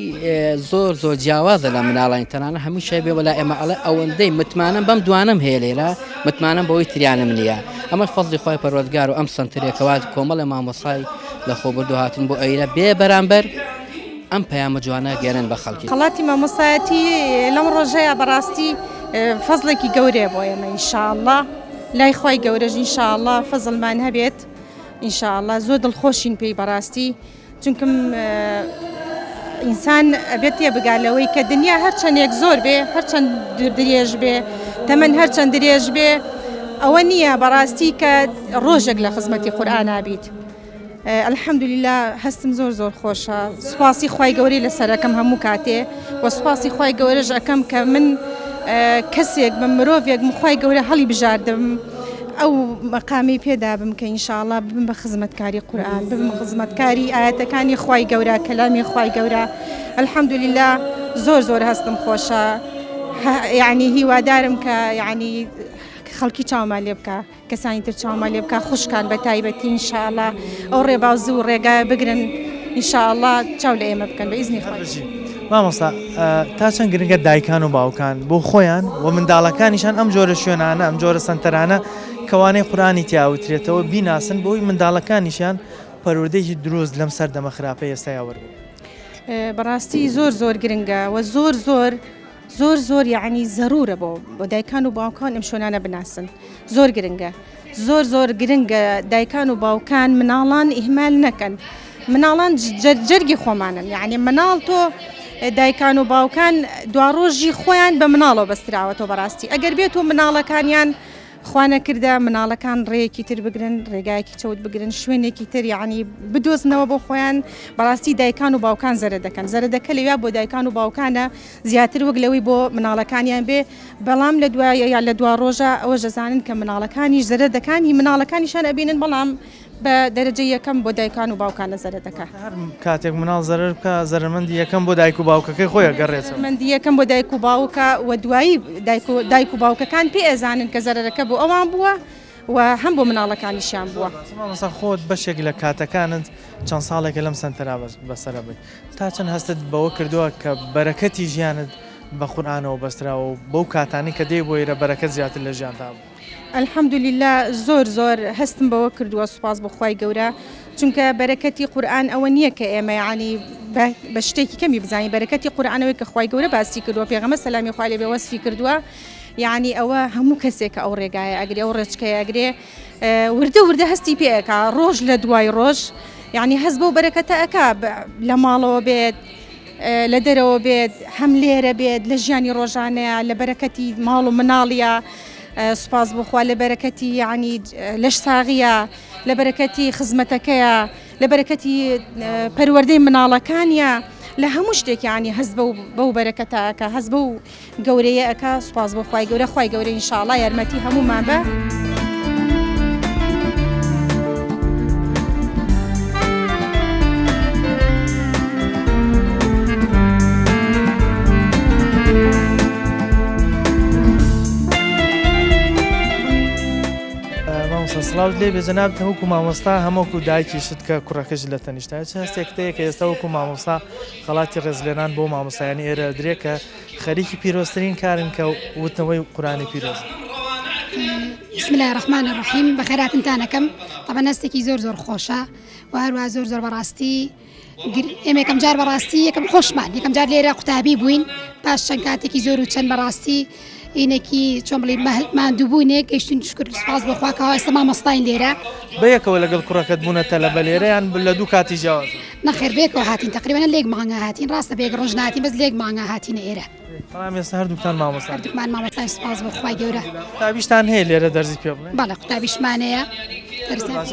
زۆر جیاوازە لە مناڵانی تەنانە هەموو شای بێ وەلا ئێمە ئەڵێ ئەوەندەی متمانم بەم دوانم هەیە لێرە متمانم بەوەی تریانم نییە ئەمە فەزلی خۆی پەروەردگار و ئەم سنتەرێکەوە کۆمەڵە مامۆسای لە خۆبردو هاتن بۆ ئەیرە بێ بەرامبەر ئەم پەیامە جوانە گەێنن بە خەڵکی خەڵاتی مامۆسایەتی لەم ڕۆژەیە بەڕاستی فەزلێکی گەورەیە بۆ ئێمە ئینشاءالله لای خۆی گەورەش ئینشاءالله فەزڵمان هەبێت ئینشاءالله زۆر دڵخۆشین پێی بەڕاستی چونکەم ئینسان ئەبێت تێ بگالەوەی کە دنیا هەرچەندێک زۆر بێ هەرچەند درێژ بێ تەمەەن هەرچەند درێژ بێ ئەوە نییە بەڕاستی کە ڕۆژێک لە خزمەتی قورئان بیت. الحەمدولله هەستم زۆر خۆشە سوپاسی خوای گەورەی لەسەرەکەم هەموو کاتێ و سوپاسی خوای گەورەش ئەەکەم کە من کەسێک بە مرۆڤێک خوای گەورە هەڵی بژاردم ئەو مەقامی پێدا بم کە ئینشاءالله ببم بە خزمەتکاری قورئان ببم خزمەتکاری ئاەتەکانی خوای گەورە کەلامی خوای گەورە الحەمدولله زۆر هەستم خۆشە یعنی هیوادارم کە یعنی خەڵکی چاومان لێ بکە کەسانی تر چاومان لێ بکە خوشکان بە تایبەتی ئینشاءالله ئەو ڕێبازوو و ڕێگای بگرن ئینشاءالله چاو لە ئێمە بکەن بە ئیزنی خۆی. مامۆستا تا چەند گرنگە دایکان و باوکان بۆ خۆیان و منداڵەکانیشان ئەم جۆرە شوێنانە ئەم جۆرە سنتەرانە کەوانەی قورئانی تیاوترێتەوە بیناسن بۆی منداڵەکانیشان پەروەردەیەکی دروست لەم سەردەمە خراپە ئێستا وەربوو. بەڕاستی زۆر گرنگە و زۆر یعنی ضرورە بۆ دایکان و باوکان ئەم شوێنانە بناسن زۆر گرنگە زۆر گرنگە دایکان و باوکان مناڵان ئیهمال نەکەن مناڵان جەرگی خۆمانن یعنی مناڵ تۆ دایکان و باوکان دواڕۆژی خۆیان بە مناڵەوە بەستراوەتەوە بەڕاستی ئەگەر بێت و مناڵەکانیان خوانەکردە مناڵەکان ڕێیەکی تر بگرن ڕێگایەکی چەوت بگرن شوێنێکی تر یعنی بدۆزنەوە بۆ خۆیان بەڕاستی دایکان و باوکان زەرە دەکەن زەردەکە لەویا بۆ دایکان و باوکانە زیاتر وەک لەوەی بۆ مناڵەکانیان بێ بەڵام لە دوایە یا لە دوا ڕۆژە ئەوە دەزانن کە مناڵەکانی زەردەکانی مناڵەکانیشان ئەبینن بەڵام بە دەرەجە یەکەم بۆ دایکان و باوکانە زەرە دەکات هەر کاتێک مناڵ زەرر بکە زەرمەندی یەکەم بۆ دایک و باوکەکەی خۆیان گەڕێتەوە مندی یەکەم بۆ دایک و باوکە و دوایی دایک و باوکەکان پێ ئەزانن کە زەرەکە بۆ ئەوان بووە و هەم بۆ مناڵەکانیشیان بووە. مامۆستا خۆت بەشێک لە کاتەکانت چەند ساڵێکە لەم سنتەرا بەسەرە بێت تا چەند هەستت بەوە کردووە کە بەرەکەتی ژیانت بە قورئانەوە بەستراوە و بەو کاتانی کە دێ بۆ ئێرە بەرەکەت زیاتر لە ژیانتا بوو. الحەمدولله زۆر هەستم بەوە کردووە سوپاس بۆ خوای گەورە چونکە بەرەکەتی قورئان ئەوە نییە کە ئێمە یعنی بە شتێکی کەمی بزانین بەرەکەتی قورئانەوەی کە خوای گەورە باسی کردووە پێغەمبەر سەلامی خوا لێ بێ وەسفی کردووە یعنی ئەوە هەموو کەسێکە ئەو ڕێگایە ئەگرێ ئەو ڕێچکەیە ئەگرێ وردە هەستی پێەکە ڕۆژ لە دوای ڕۆژ یعنی هەست بۆ بەرەکەتە ئەکا لە ماڵەوە بێت لە دەرەوە بێت هەم لێرە بێت لە ژیانی ڕۆژانەیە لە بەرەکەتی ماڵ و مناڵیە سوپاس بخوا لە بەرەکەتی یعنی لەش ساغیە لە بەرەکەتی خزمەتەکەیە لە بەرەکەتی پەروەردەی مناڵەکانیە لە هەموو شتێک یعنی هەست بەو بەرەکەتەکە هەست بەو گەورەیە ئەکا سوپاس بۆ خوای گەورە خوای گەورە ئینشاءالله یارمەتی هەموومان بە. سڵاوت لێ بێجەناب هەوکو مامۆستا هەمووکو دایکیشت کە کوڕەکەش لە تەنیشتای چ هەستێکتەیە کە ئێستا وەکو مامۆستا خەڵاتی ڕێزلێنان بۆ مامۆستایانی ئێرە درێ کە خەریکی پیرۆستترین کارن کە وتنەوەی قورآنی پیرۆز. بسم الله الرحمن الرحیم بەخێراتتانەکەم طبعا هەستێکی زۆر خۆشە و هەروە زۆر بەڕاستی ئێمە یەکەم جار بەڕاستی یەکەم خۆشمان یەکەم جار لێرە قوتابی بووین پاش چەند کاتێکی زۆر و چەند بەڕاستی اینێکی چۆن بڵێ ماندووبوونێک گەیشتین شکر سپاس بەخواکەوە ئێستا مامۆستاین لێرە بەیەکەوە لەگەڵ کوڕەکەت بوونە تەلەبە لێرە یان لە دوو کاتی جیاواز نەخێر بێکەوە هاتین تقریبا لێک مانگا هاتین ڕاستە بێک ڕۆژ نهاتین بەس لێک مانگا هاتینە ئێرە بەڵام ئێستا هەردووکتان مامۆستا هەردووکمان مامۆستای سپاس بەخوای گەورە قوتابیشتان هەیە لێرە دەرزی پێ بڵێن بەڵێ قوتابیشمانەیە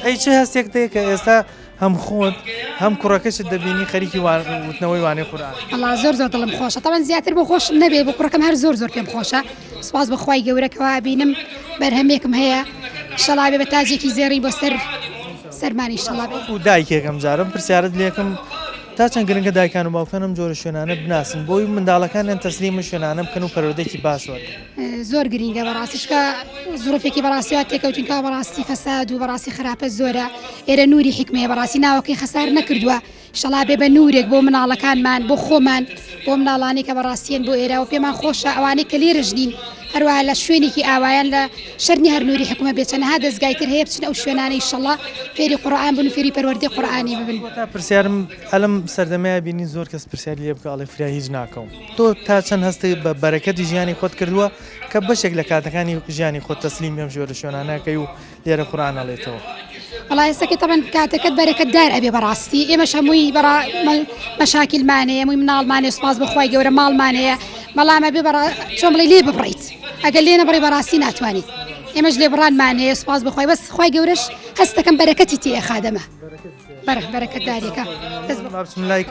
ئەی چه هەستێک دەیە کە ئێستا هەم خۆت هەم کوڕەکەشت دەبینی خەریکی وتنەوەی وانەی قورئان الله زۆر دڵم خۆشە تاوان زیاتر بۆ خۆش نەبێ بۆ کوڕەکەم هەر زۆر پێم خۆشە سپاس بەخوای گەورەکەوە بینم بەرهەمێکم هەیە ئینشەڵا بێ بە تاجێکی زێڕی بۆ سەرمانی ئینشەڵا بێ و دایکێکم جارم پرسیارت لێکم تا چەند گرنگە دایکان و باوکانم جۆرە شوێنانە بناسن بۆی منداڵەکانیان تەسلیمە شوێنانە بکەن و پەروەردەیەکی باشوە زۆر گرینگە بەڕاستیشکە زۆرفێکی بەڕاستیات تێکەوتینکە بەڕاستی فەساد و بەڕاستی خراپە زۆرە ئێرە نوری حکمەیە بەڕاستی ناوەکەی خەسار نەکردووە ئینشەڵا بێ بە نورێک بۆ مناڵەکانمان بۆ خۆمان بۆ مناڵانی کە بەڕاستیان بۆ ئێرە و پێمان خۆشە ئەوانەی کە لێرەش نین هەروە لە شوێنێکی ئاوایان لە شەرنی هەر نوری حکومە بێچەنەها دەستگایتر هەیە بچن ئەو شوێنانەی ئینشەڵا فێری قورئان بن و فێری پەروەردەی قورئانی ببن. پرسیارم ئەلم سەردەمەیە بینی زۆر کەس پرسیاری لێ بکە ئەڵێ فریا هیچ ناکەم تۆ تا چەند هەستی بە بەرەکەتی ژیانی خۆت کردووە کە بەشێک لە کاتەکانی ژیانی خۆت تەسلیم ئەم ژۆرە شوێنانەکەی و لێرە قورئان ئەڵێتەوە. والله ئێستاکە طبعا کاتەکەت بەرەکەت دار ئەبێ بەڕاستی ئێمەش هەمووی مەشاکیلمانەیە هەمووی مناڵمانێ سپاس بەخوای گەورە ماڵمانەیە بەڵام ئەبێ چۆن بڵێ لێ ببڕیت ئەگەر لێ نەبڕی بەڕاستی ناتوانیت ئێمەش لێ بڕانمانەیە سپاس بەخوای بەس خوای گەورەش هەستەکەم بەرەکەتی تێ خادەمە بەرەکەت دارێکە لای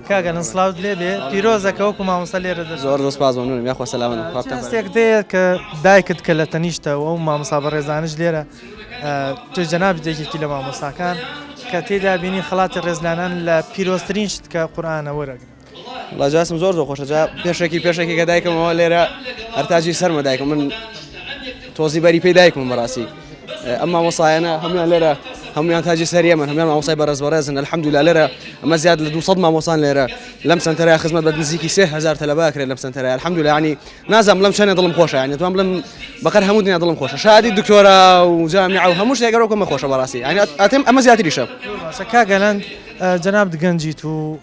کاگەلن سڵاوت لێ بێ پیرۆزەکە وەکو مامۆستا لێرە زۆر سپاس بۆ یاخوا سەلامن هەستێک دەیە کە دایکت کە لە تەنیشتەوە و مامۆستا بەڕێزانش لێرە تو جەناب دێکێکی لە مامۆستاکان کە تێدا بینی خەڵاتی ڕێزلانان لە پیرۆستترین شت کە قورئانە وەرەگرن. لاجاسم زۆر خۆشە جا پێشێکی کە دایکمەوە لێرە هەرتاجی سەرمە دایکم من تۆزی بەری پێی دایکم بەڕاستی ئەم مامۆستایانە هەمویان لێرە هەمویان تاجی سەریە من هەمویان مامۆستای بەڕێزن الحەمدولillah لێرە ئەمە زیاد لە 200 مامۆستان لێرە لەم سنتەرەیە خزمەت بە نزیکی 3000 تەلەبە کرێت لەم سنتەرەیە الحەمدولillah ینی نازانم لەم چەندە دڵم خۆشە ینی توان بڵم بەقەر هەموو دنیا دڵم خۆشە شادی دکتۆرە و جامیعە و هەموو شتێک گەڕۆکەمە خۆشە بەڕاستی ینی ئەتێم ئەمە زیاتریشە کاگەلەن جەناب دگەنجیت و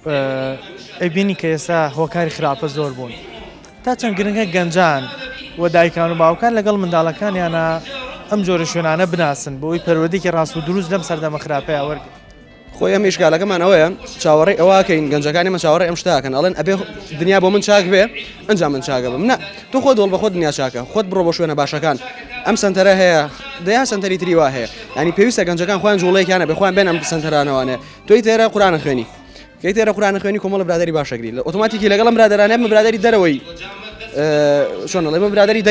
ئەبینی کە ئێستا هۆکاری خراپە زۆر بوون تا چەند گرنگە گەنجان و دایکان و باوکان لەگەڵ منداڵەکانیانە ئەم جۆرە شوێنانە بناسن بۆی پەروەردەیەکی ڕاست و دروست لەم سەردەمە خراپەیە وەرگن خۆی ئەم ئیشکالەکەمان ئەوەیە چاوەڕێی ئەوەکەین گەنجەکانی من چاوەڕێ ئەم شتاکەن ئەڵێن ئەبێ دنیا بۆ من چاک بێ ئەنجام من چاکە بم نە تۆ خۆ دڵ بە خۆت دنیا چاکە خۆت بڕۆ بۆ شوێنە باشەکان ئەم سنتەرە هەیە دەیا سنتەری تری وا هەیە ینی پێویستە گەنجەکان خۆیان جوڵەیەکیانە بێ خۆیان بێن ئەم سنتەرانەوانێ تۆی تێرە قورئان خوێنی کەی تێرە قورئان خوێنی کۆمەڵ برادری باشەگری لە ئۆتۆماتیکی لەگەڵ برادرانە من برادری دەرەوەی شۆنەڵێ من برادری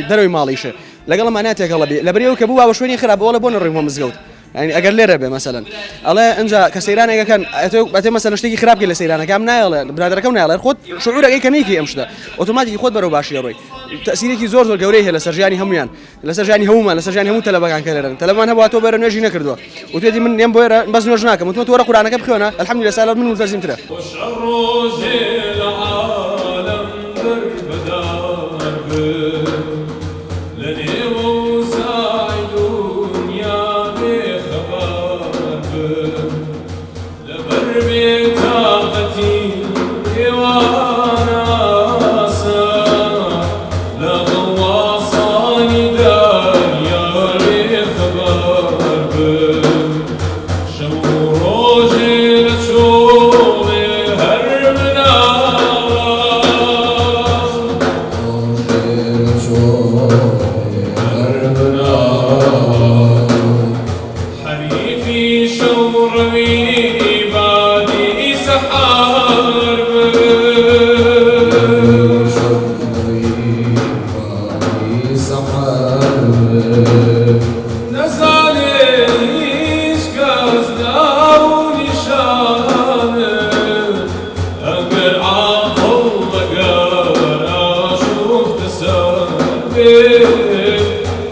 دەرەوەی ماڵیشە لەگەڵ مانە تێکەڵە بێ لە بەرەوە کە بوو باوە شوێنی خراپ بۆ لە بۆ نەڕێ مزگەوت ینی ئەگەر لێرە بێ مەسەلەن ئەڵێ ئەنجا کە سەیرانێکەکەن ئەتێ مەسەلەن شتێکی خراپی لە سەیرانەکەم نایڵێ برادەکەم نایڵێ خۆت شعورەکەی کەنیکی ئەم شتە ئۆتۆماتیکی خۆت بەرەو باشی ڕۆی تەسیرێکی زۆر گەورەی هەیە لە سەرژیانی هەمویان لە سەرژیانی هەمومان لە سەرژیانی هەموو تەلەبەکان کە لێرەن تەلەبان هەبوو تۆ بەرە نوێژی نەکردووە و توێتی من نێم بۆیرە بەس نوێژ ناکەم وتمە تۆ وەرە قورئانەکە بخوێنە الحەمدولillah سالات من متەرجمترە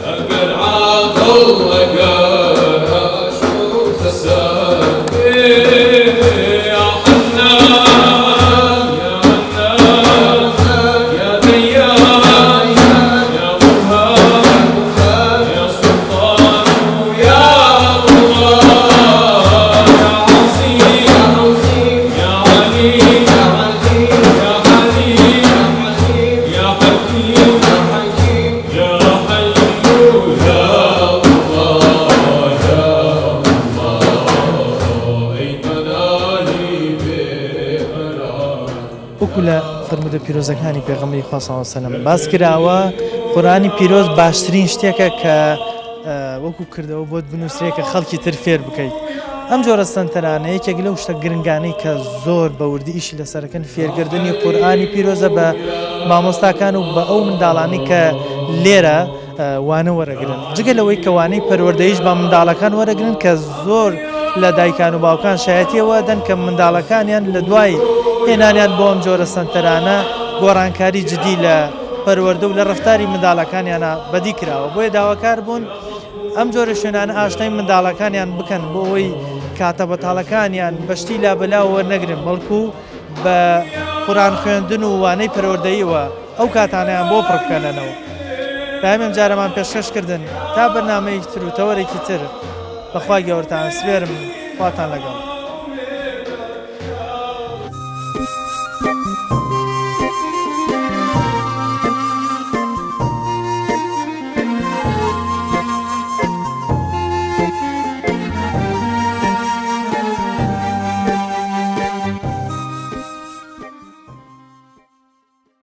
أقر عاقل پیرۆزەکانی پێغەمبەری خوا صلی الله علیه و سلم باس کراوە قورئانی پیرۆز باشترین شتێکە کە وەکو کردەوە بۆت بنووسرێ کە خەڵکی تر فێر بکەیت ئەم جۆرە سەنتەرانە یەکێک لەو شتە گرنگانەی کە زۆر بەوردی ئیشی لەسەرەکەن فێرکردنی قورئانی پیرۆزە بە مامۆستاکان و بە ئەو منداڵانی کە لێرە وانە وەرەگرن جگە لەوەی کەوانەی پەروەردەیش بە منداڵەکان وەرەگرن کە زۆر لە دایکان و باوکان شایەتیەوە دەن کە منداڵەکانیان لە دوای هێنانیان بۆ ئەم جۆرە سەنتەرانە گۆڕانکاری جدی لە پەروەردە و لە ڕفتاری منداڵەکانیانە بەدی کراوە بۆیە داواکار بوون ئەم جۆرە شوێنانە ئاشنای منداڵەکانیان بکەن بۆ ئەوەی کاتە بەتاڵەکانیان بەشتی لا بەلاوە وەرنەگرن بەڵکو بە قورئان خوێندن و وانەی پەروەردەییەوە ئەو کاتانیان بۆ پڕ بکەنەوە دائما جارەمان پێشکەشکردن تا بەرنامەیەکی تر و تەوەرێکی تر بەخوای گەورەتان سپێرم خواتان لەگەڵ